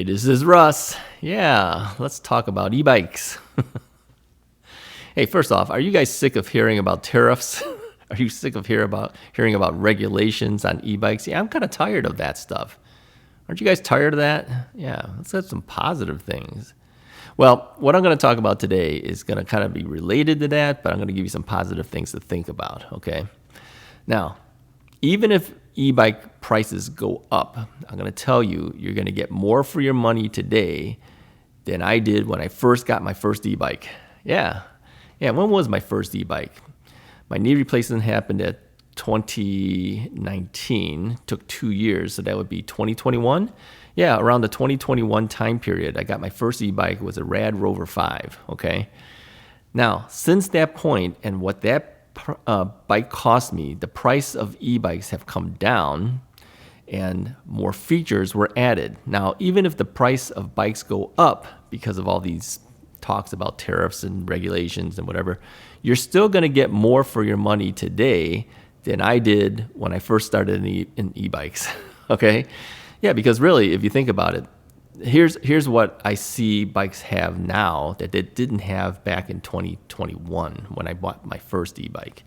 Hey, this is Russ. Yeah, let's talk about e-bikes. Hey, first off, are you guys sick of hearing about tariffs? Are you sick of hearing about regulations on e-bikes? Yeah, I'm kind of tired of that stuff. Aren't you guys tired of that? Yeah, let's have some positive things. Well, what I'm going to talk about today is going to kind of be related to that, but I'm going to give you some positive things to think about, okay? Now, even if e-bike prices go up, I'm going to tell you, you're going to get more for your money today than I did when I first got my first e-bike. Yeah, when was my first e-bike? My knee replacement happened at 2019, took 2 years, so that would be 2021. Yeah, around the 2021 time period, I got my first e-bike. It was a Rad Rover 5, okay? Now, since that point and what that bike cost me, the price of e-bikes have come down and more features were added. Now, even if the price of bikes go up because of all these talks about tariffs and regulations and whatever, you're still going to get more for your money today than I did when I first started in e-bikes. Okay? Yeah, because really, if you think about it, here's what I see bikes have now that they didn't have back in 2021 when I bought my first e-bike.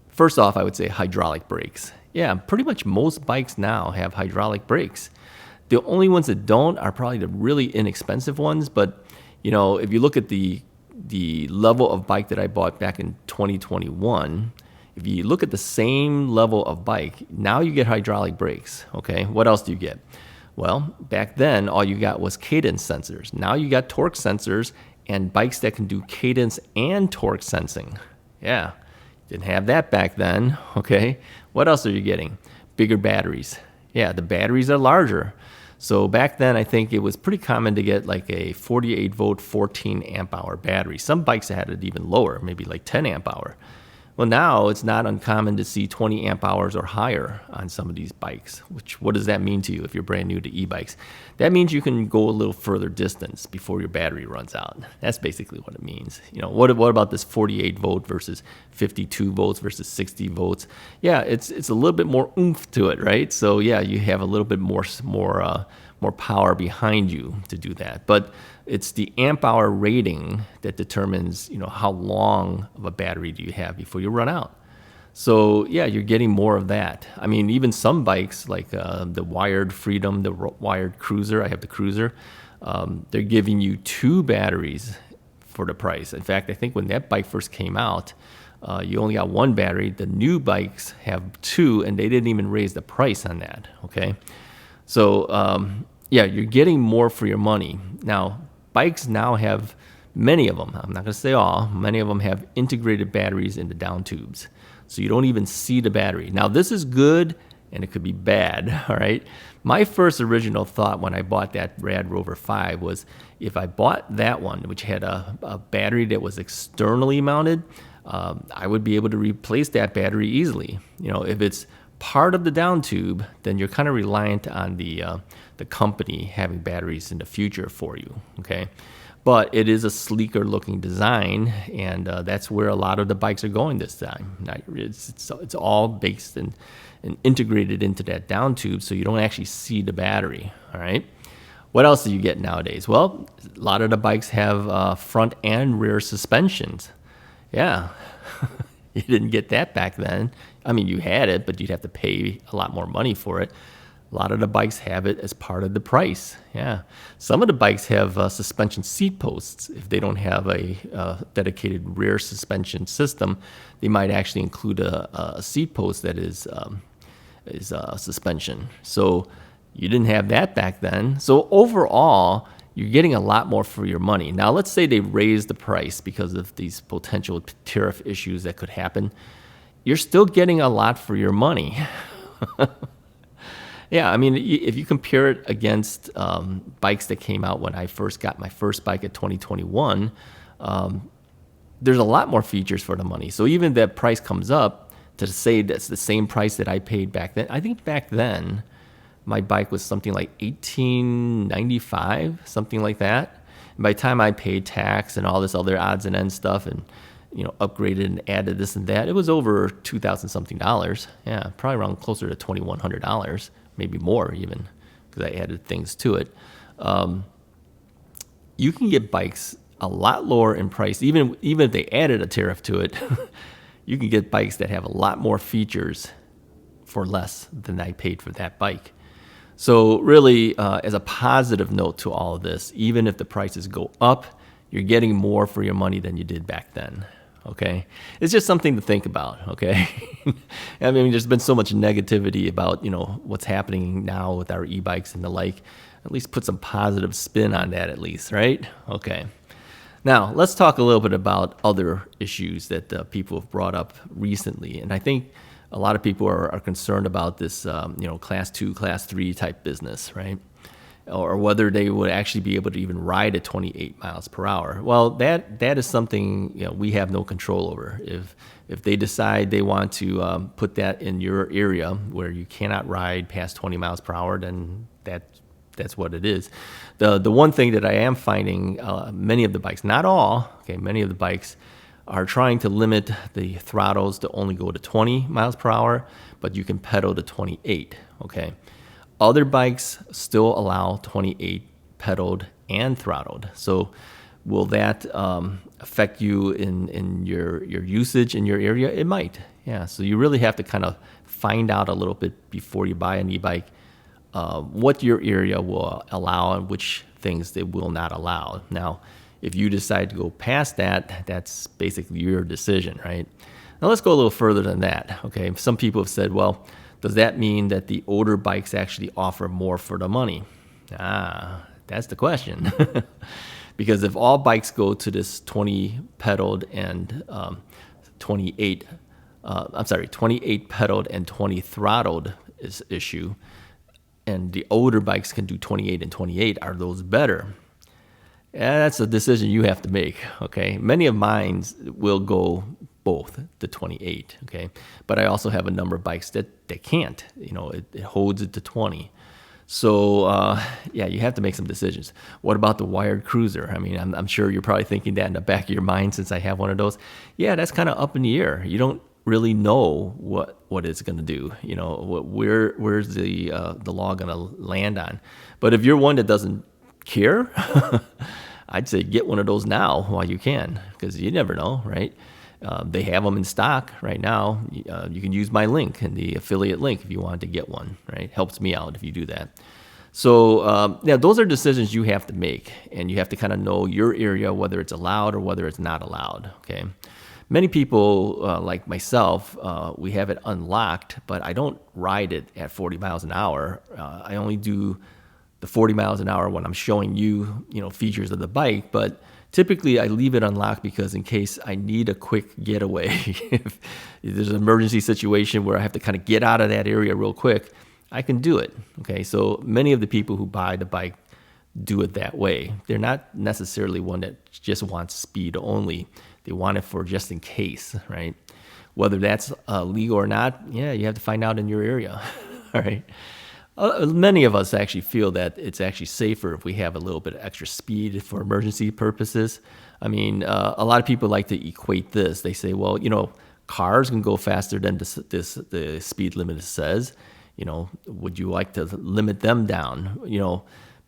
First off, I would say hydraulic brakes. Yeah, pretty much most bikes now have hydraulic brakes. The only ones that don't are probably the really inexpensive ones, but you know, if you look at the level of bike that I bought back in 2021, if you look at the same level of bike, now you get hydraulic brakes, okay? What else do you get? Well, back then, all you got was cadence sensors. Now you got torque sensors and bikes that can do cadence and torque sensing. Yeah, didn't have that back then, okay? What else are you getting? Bigger batteries. Yeah, the batteries are larger. So back then, I think it was pretty common to get like a 48 volt, 14 amp hour battery. Some bikes had it even lower, maybe like 10 amp hour. Well, now it's not uncommon to see 20 amp hours or higher on some of these bikes. What does that mean to you if you're brand new to e-bikes? That means you can go a little further distance before your battery runs out. That's basically what it means. You know, what about this 48 volt versus 52 volts versus 60 volts? Yeah, it's a little bit more oomph to it, right? So yeah, you have a little bit more power behind you to do that. But it's the amp hour rating that determines, you know, how long of a battery do you have before you run out. So yeah, you're getting more of that. I mean, even some bikes like the Wired Freedom, the Wired Cruiser, I have the Cruiser, they're giving you 2 batteries for the price. In fact, I think when that bike first came out, you only got 1 battery. The new bikes have 2, and they didn't even raise the price on that, okay? So yeah, you're getting more for your money. Now, bikes now have, many of them, I'm not going to say all, many of them have integrated batteries in the down tubes. So you don't even see the battery. Now, this is good, and it could be bad, all right? My first original thought when I bought that Rad Rover 5 was if I bought that one, which had a battery that was externally mounted, I would be able to replace that battery easily. You know, if it's part of the down tube, then you're kind of reliant on the company having batteries in the future for you, okay? But it is a sleeker looking design, and that's where a lot of the bikes are going this time. It's all based and integrated into that down tube, so you don't actually see the battery, all right? What else do you get nowadays? Well, a lot of the bikes have front and rear suspensions. Yeah. You didn't get that back then. I mean, you had it, but you'd have to pay a lot more money for it. A lot of the bikes have it as part of the price. Yeah. Some of the bikes have suspension seat posts. If they don't have a dedicated rear suspension system, they might actually include a seat post that is suspension. So you didn't have that back then. So overall, you're getting a lot more for your money. Now, let's say they raise the price because of these potential tariff issues that could happen. You're still getting a lot for your money. Yeah, I mean, if you compare it against bikes that came out when I first got my first bike at 2021, there's a lot more features for the money. So even if that price comes up, to say that's the same price that I paid back then, I think back then, my bike was something like $1,895, something like that. And by the time I paid tax and all this other odds and ends stuff and, you know, upgraded and added this and that, it was over $2,000 something. Yeah, probably around closer to $2,100, maybe more even. because I added things to it. You can get bikes a lot lower in price, even if they added a tariff to it. You can get bikes that have a lot more features for less than I paid for that bike. So really, as a positive note to all of this, even if the prices go up, you're getting more for your money than you did back then. Okay, it's just something to think about. Okay, I mean, there's been so much negativity about what's happening now with our e-bikes and the like. At least put some positive spin on that, at least, right? Okay. Now let's talk a little bit about other issues that people have brought up recently, and I think a lot of people are concerned about this, class 2, class 3 type business, right? Or whether they would actually be able to even ride at 28 miles per hour. Well, that is something we have no control over. If they decide they want to put that in your area where you cannot ride past 20 miles per hour, then that's what it is. The one thing that I am finding, many of the bikes, not all, okay, many of the bikes are trying to limit the throttles to only go to 20 miles per hour, but you can pedal to 28, okay? Other bikes still allow 28 pedaled and throttled. So will that affect you in your usage in your area? It might, yeah. So you really have to kind of find out a little bit before you buy an e-bike what your area will allow and which things they will not allow. Now, if you decide to go past that, that's basically your decision, right? Now let's go a little further than that, okay? Some people have said, well, does that mean that the older bikes actually offer more for the money? That's the question. Because if all bikes go to this 20 pedaled and 28 pedaled and 20 throttled issue, and the older bikes can do 28 and 28, are those better? That's a decision you have to make, okay? Many of mine will go both the 28, okay? But I also have a number of bikes that they can't. It holds it to 20. So, you have to make some decisions. What about the wired cruiser? I mean, I'm sure you're probably thinking that in the back of your mind since I have one of those. Yeah, that's kind of up in the air. You don't really know what it's going to do. Where's the law going to land on? But if you're one that doesn't care, I'd say get one of those now while you can, because you never know, right? They have them in stock right now. You can use my link and the affiliate link if you wanted to get one, right? Helps me out if you do that. So those are decisions you have to make, and you have to kind of know your area, whether it's allowed or whether it's not allowed, okay? Many people, like myself, we have it unlocked, but I don't ride it at 40 miles an hour. I only do the 40 miles an hour when I'm showing you, features of the bike, but typically I leave it unlocked because in case I need a quick getaway, if there's an emergency situation where I have to kind of get out of that area real quick, I can do it, okay? So many of the people who buy the bike do it that way. They're not necessarily one that just wants speed only. They want it for just in case, right? Whether that's legal or not, you have to find out in your area, all right? Many of us actually feel that it's actually safer if we have a little bit of extra speed for emergency purposes. I mean, a lot of people like to equate this. They say, well, cars can go faster than the speed limit says. Would you like to limit them down?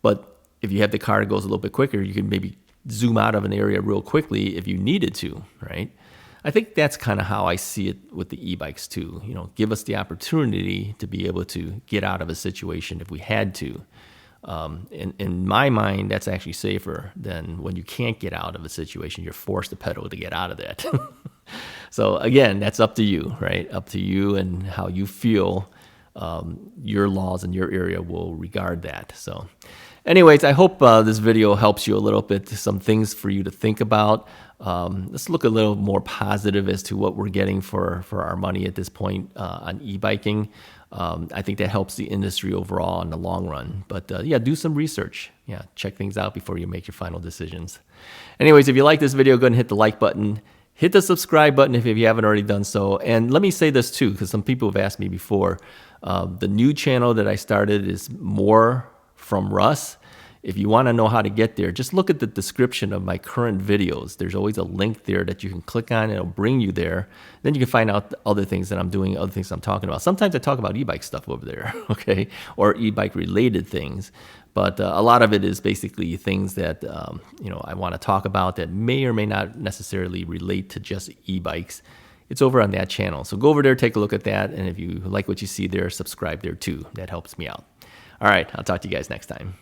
But if you have the car that goes a little bit quicker, you can maybe zoom out of an area real quickly if you needed to, right? I think that's kind of how I see it with the e-bikes too. Give us the opportunity to be able to get out of a situation if we had to. In my mind, that's actually safer than when you can't get out of a situation, you're forced to pedal to get out of that. So again, that's up to you, right? Up to you and how you feel your laws in your area will regard that. So anyways, I hope this video helps you a little bit, some things for you to think about. Let's look a little more positive as to what we're getting for our money at this point on e-biking. I think that helps the industry overall in the long run. But do some research. Check things out before you make your final decisions. Anyways, if you like this video, go ahead and hit the like button. Hit the subscribe button if you haven't already done so. And let me say this too, because some people have asked me before. The new channel that I started is more from Russ. if you want to know how to get there, just look at the description of my current videos. There's always a link there that you can click on and it'll bring you there. Then you can find out other things that I'm doing, other things I'm talking about. Sometimes I talk about e-bike stuff over there, okay, or e-bike related things. But a lot of it is basically things that I want to talk about that may or may not necessarily relate to just e-bikes. It's over on that channel. So go over there, take a look at that. And if you like what you see there, subscribe there too. That helps me out. All right, I'll talk to you guys next time.